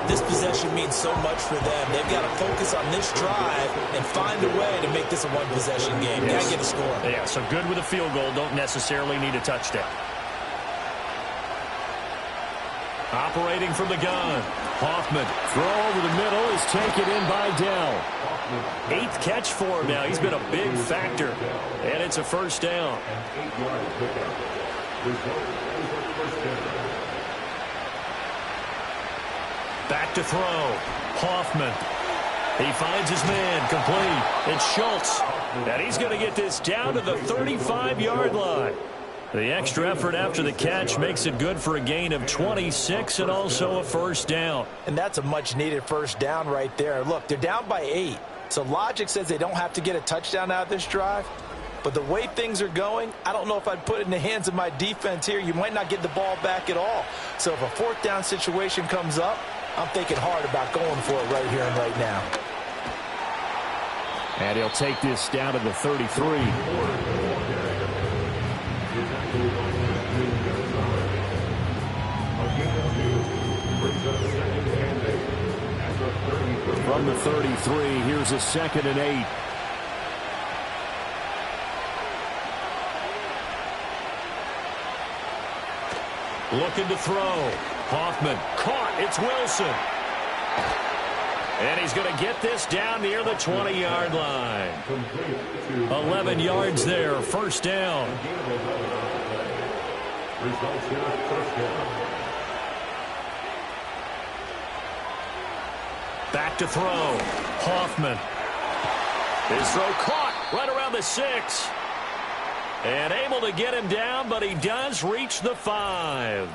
This possession means so much for them. They've got to focus on this drive and find a way to make this a one-possession game. Yes. Got to get a score. Yeah, so good with a field goal, don't necessarily need a touchdown. Operating from the gun. Hoffman, throw over the middle, is taken in by Dell. 8th catch for him now. He's been a big factor. And it's a first down. Back to throw. Hoffman. He finds his man, complete. It's Schultz. And he's going to get this down to the 35-yard line. The extra effort after the catch makes it good for a gain of 26 and also a first down. And that's a much-needed first down right there. Look, they're down by 8. So logic says they don't have to get a touchdown out of this drive. But the way things are going, I don't know if I'd put it in the hands of my defense here. You might not get the ball back at all. So if a fourth down situation comes up, I'm thinking hard about going for it right here and right now. And he'll take this down to the 33. From the 33, here's a 2nd and 8. Looking to throw. Hoffman caught. It's Wilson. And he's going to get this down near the 20-yard line. 11 yards there. First down. Back to throw. Hoffman. His throw caught right around the 6. And able to get him down, but he does reach the 5.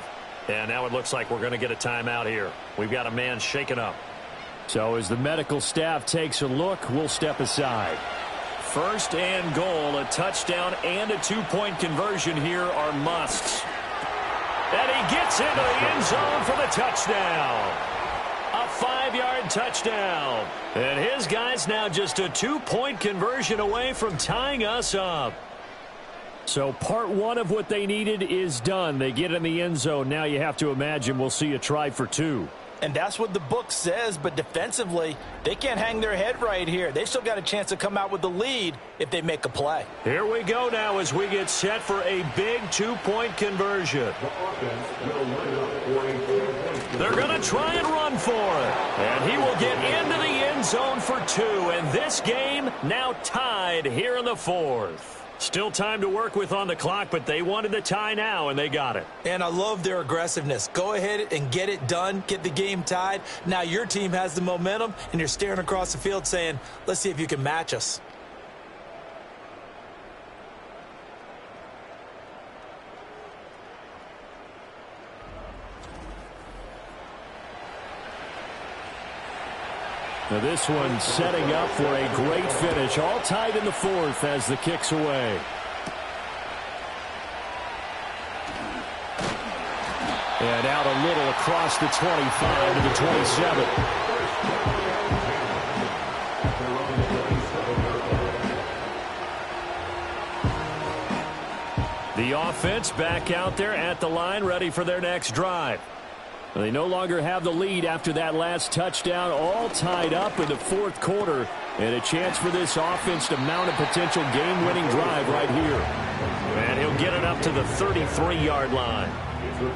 And now it looks like we're going to get a timeout here. We've got a man shaken up. So as the medical staff takes a look, we'll step aside. First and goal, a touchdown and a two-point conversion here are musts. And he gets into the end zone for the touchdown. A 5-yard touchdown. And his guy's now just a two-point conversion away from tying us up. So part one of what they needed is done. They get in the end zone. Now you have to imagine we'll see a try for 2. And that's what the book says, but defensively, they can't hang their head right here. They still got a chance to come out with the lead if they make a play. Here we go now as we get set for a big two-point conversion. They're going to try and run for it. And he will get into the end zone for 2. And this game now tied here in the 4th. Still time to work with on the clock, but they wanted the tie now, and they got it. And I love their aggressiveness. Go ahead and get it done, get the game tied. Now your team has the momentum, and you're staring across the field saying, let's see if you can match us. Now this one setting up for a great finish. All tied in the 4th as the kick's away. And out a little across the 25 to the 27. The offense back out there at the line, ready for their next drive. They no longer have the lead after that last touchdown, all tied up in the 4th quarter, and a chance for this offense to mount a potential game-winning drive right here. And he'll get it up to the 33-yard line.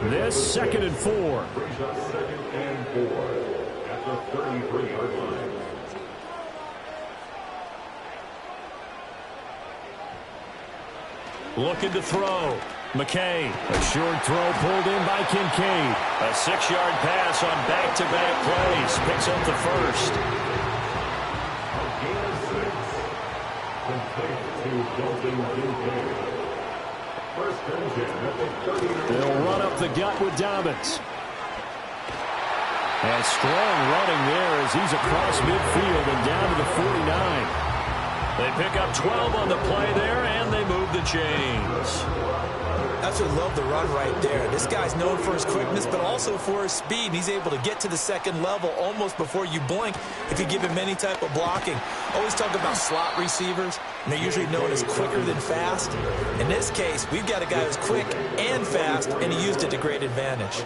This 2nd and 4. Second and 4 at the 33-yard line. Looking to throw. McKay, a short throw pulled in by Kincaid. A 6-yard pass on back-to-back plays. Picks up the first. A gain of 6. Complete to Dalton Kincaid. First and They'll run up the gut with Dobbins. And strong running there as he's across midfield and down to the 49. They pick up 12 on the play there, and they move the chains. That's what I love the run right there. This guy's known for his quickness, but also for his speed. And he's able to get to the second level almost before you blink if you give him any type of blocking. Always talk about slot receivers, and they're usually known as quicker than fast. In this case, we've got a guy who's quick and fast, and he used it to great advantage.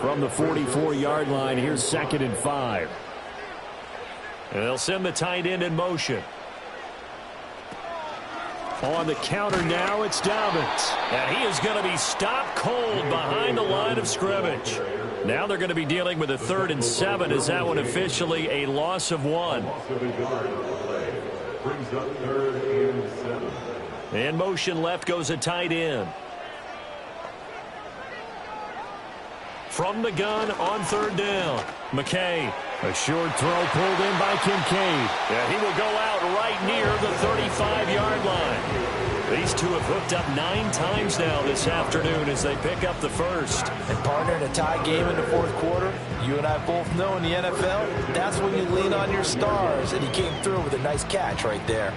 From the 44-yard line, here's 2nd and 5. And they'll send the tight end in motion. On the counter now, it's Dobbins. And he is going to be stopped cold behind the line of scrimmage. Now they're going to be dealing with a 3rd and 7. Is that one officially a loss of 1? Brings up 3rd and 7. In motion left goes a tight end. From the gun on 3rd down. McKay. A short throw pulled in by Kincaid. Yeah, he will go out right near the 35-yard line. These two have hooked up 9 times now this afternoon as they pick up the first. And partner, in a tie game in the 4th quarter, you and I both know in the NFL, that's when you lean on your stars. And he came through with a nice catch right there.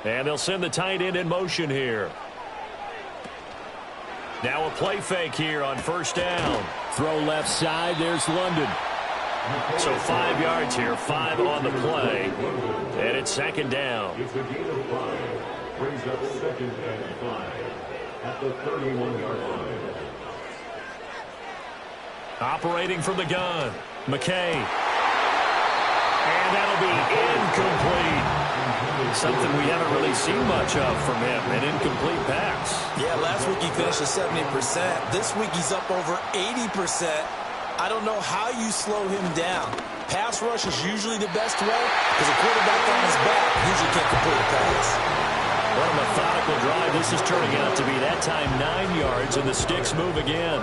And they'll send the tight end in motion here. Now a play fake here on 1st down. Throw left side. There's London. So 5 yards here, 5 on the play. And it's 2nd down. It's a gain of 5. Brings up 2nd and 5 at the 31-yard line. Operating from the gun. McKay. And that'll be incomplete. Something we haven't really seen much of from him, an incomplete pass. Yeah, last week he finished at 70%. This week he's up over 80%. I don't know how you slow him down. Pass rush is usually the best way because a quarterback on his back usually can't complete a pass. What a methodical drive this is turning out to be. That time 9 yards, and the sticks move again.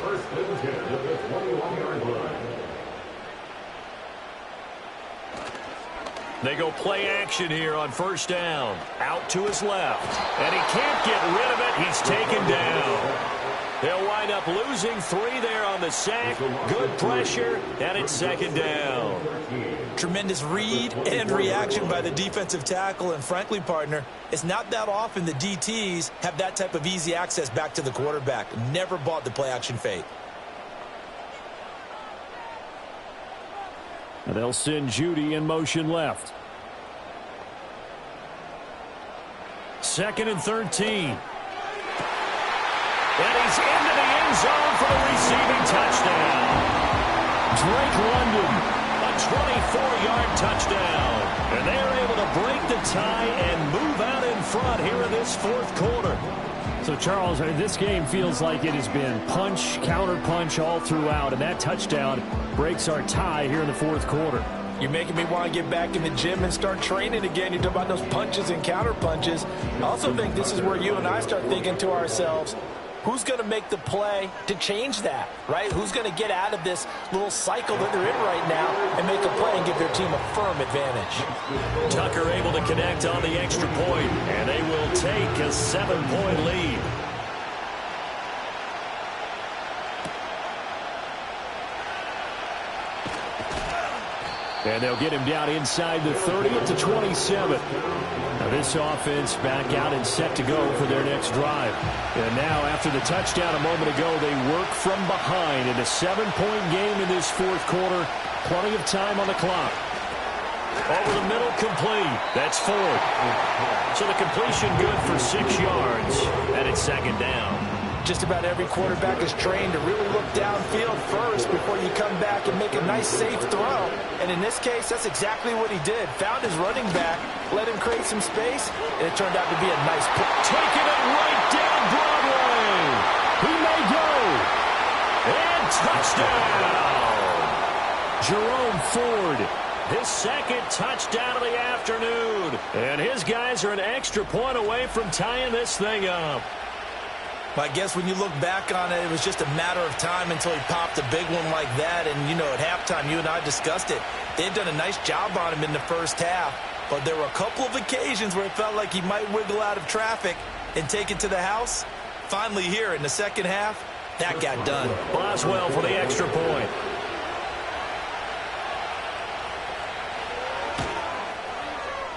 1st and 10 at the 21-yard line. They go play action here on 1st down. Out to his left. And he can't get rid of it. He's taken down. They'll wind up losing 3 there on the sack. Good pressure, and it's 2nd down. Tremendous read and reaction by the defensive tackle. And frankly, partner, it's not that often the DTs have that type of easy access back to the quarterback. Never bought the play action fake. And they'll send Judy in motion left. 2nd and 13. And he's into the end zone for the receiving touchdown. Drake London, a 24-yard touchdown. And they're able to break the tie and move out in front here in this 4th quarter. So, Charles, this game feels like it has been punch, counter punch all throughout, and that touchdown breaks our tie here in the 4th quarter. You're making me want to get back in the gym and start training again. You talk about those punches and counter punches. I also think this is where you and I start thinking to ourselves, who's going to make the play to change that, right? Who's going to get out of this little cycle that they're in right now and make a play and give their team a firm advantage? Tucker able to connect on the extra point, and they will take a 7-point lead. And they'll get him down inside the 30 at the 27. Now this offense back out and set to go for their next drive. And now after the touchdown a moment ago, they work from behind in a 7-point game in this 4th quarter. Plenty of time on the clock. Over the middle, complete. That's Ford. So the completion good for 6 yards. And it's 2nd down. Just about every quarterback is trained to really look downfield first before you come back and make a nice, safe throw. And in this case, that's exactly what he did. Found his running back, let him create some space, and it turned out to be a nice play. Taking it right down Broadway. He may go. And touchdown. Jerome Ford. His 2nd touchdown of the afternoon. And his guys are an extra point away from tying this thing up. I guess when you look back on it, it was just a matter of time until he popped a big one like that. And, you know, at halftime, you and I discussed it. They'd done a nice job on him in the first half. But there were a couple of occasions where it felt like he might wiggle out of traffic and take it to the house. Finally here in the second half, that got done. Boswell for the extra point.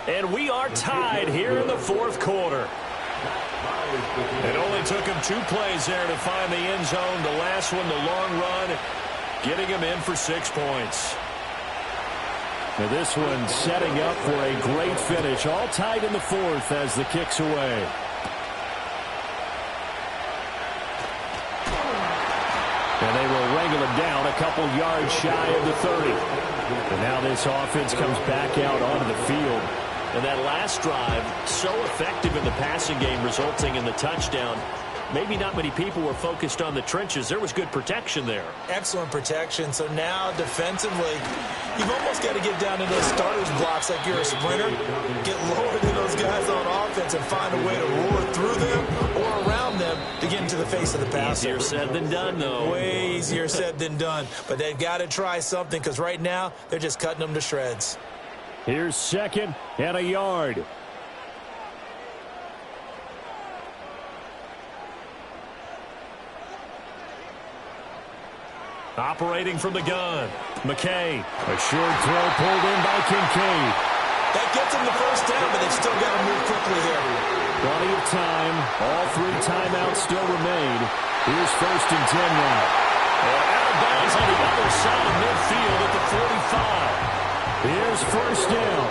And we are tied here in the fourth quarter. It only took him 2 plays there to find the end zone. The last one, the long run, getting him in for 6 points. Now this one setting up for a great finish. All tied in the fourth as the kick's away. And they will wrangle him down a couple yards shy of the 30. And now this offense comes back out onto the field. And that last drive, so effective in the passing game, resulting in the touchdown. Maybe not many people were focused on the trenches. There was good protection there. Excellent protection. So now defensively, you've almost got to get down to those starters blocks like you're a sprinter. Get lower than those guys on offense and find a way to roar through them or around them to get into the face of the passer. Easier said than done, though. Way easier said than done. But they've got to try something because right now they're just cutting them to shreds. Here's 2nd and a yard. Operating from the gun, McKay. A short throw pulled in by Kincaid. That gets him the first down, but they've still got to move quickly here. Plenty of time. All 3 timeouts still remain. Here's 1st and 10 now. And out of bounds on the other side of midfield at the 45. Here's 1st down.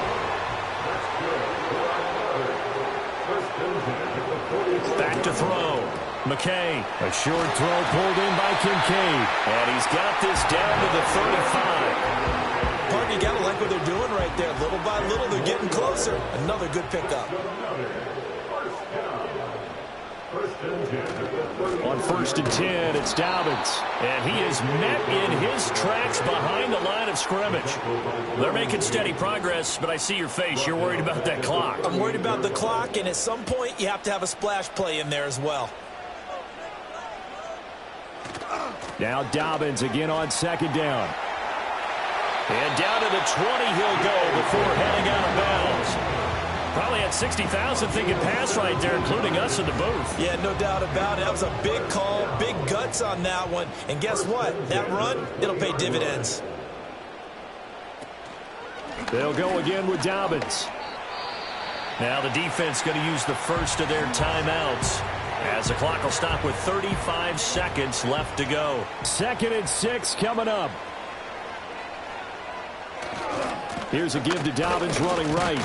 Back to throw. McKay, a short throw pulled in by Kincaid. And he's got this down to the 35. Parker, you got to like what they're doing right there. Little by little, they're getting closer. Another good pickup. On 1st and 10, it's Dobbins. And he is met in his tracks behind the line of scrimmage. They're making steady progress, but I see your face. You're worried about that clock. I'm worried about the clock, and at some point, you have to have a splash play in there as well. Now Dobbins again on 2nd down. And down to the 20 he'll go before heading out of bounds. Probably had 60,000 thinking pass right there, including us in the booth. Yeah, no doubt about it. That was a big call, big guts on that one. And guess what? That run, it'll pay dividends. They'll go again with Dobbins. Now the defense going to use the first of their timeouts, as the clock will stop with 35 seconds left to go. 2nd and 6 coming up. Here's a give to Dobbins running right.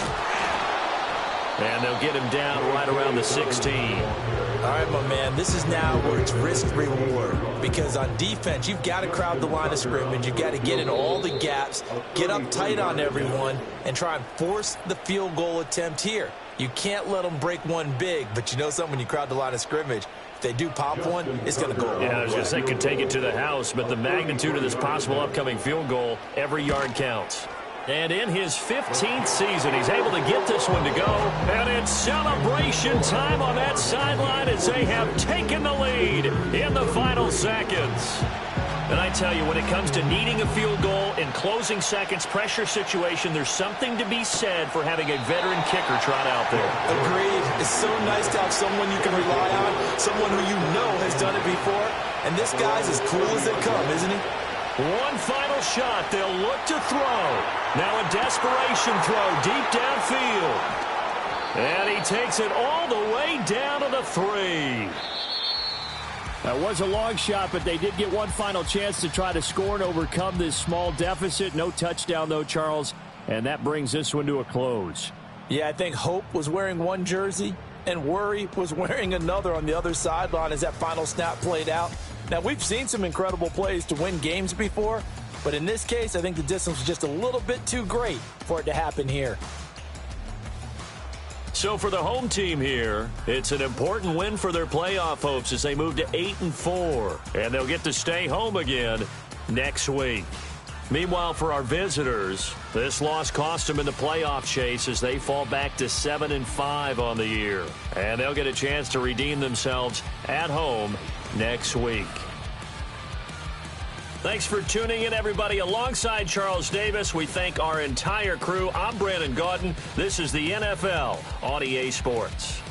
And they'll get him down right around the 16. All right, my man, this is now where it's risk-reward. Because on defense, you've got to crowd the line of scrimmage. You've got to get in all the gaps, get up tight on everyone, and try and force the field goal attempt here. You can't let them break one big, but you know something, when you crowd the line of scrimmage, if they do pop one, it's going to go away. Yeah, I was going to say, could take it to the house, but the magnitude of this possible upcoming field goal, every yard counts. And in his 15th season, he's able to get this one to go. And it's celebration time on that sideline as they have taken the lead in the final seconds. And I tell you, when it comes to needing a field goal in closing seconds, pressure situation, there's something to be said for having a veteran kicker trot out there. Agreed. It's so nice to have someone you can rely on, someone who you know has done it before. And this guy's as cool as they come, isn't he? One final shot. They'll look to throw. Now a desperation throw deep downfield. And he takes it all the way down to the 3. That was a long shot, but they did get one final chance to try to score and overcome this small deficit. No touchdown, though, Charles. And that brings this one to a close. Yeah, I think Hope was wearing one jersey and Worry was wearing another on the other sideline as that final snap played out. Now, we've seen some incredible plays to win games before, but in this case, I think the distance was just a little bit too great for it to happen here. So for the home team here, it's an important win for their playoff hopes as they move to 8-4, and they'll get to stay home again next week. Meanwhile, for our visitors, this loss cost them in the playoff chase as they fall back to 7-5 on the year. And they'll get a chance to redeem themselves at home next week. Thanks for tuning in, everybody. Alongside Charles Davis, we thank our entire crew. I'm Brandon Gaudin. This is the NFL on EA Sports.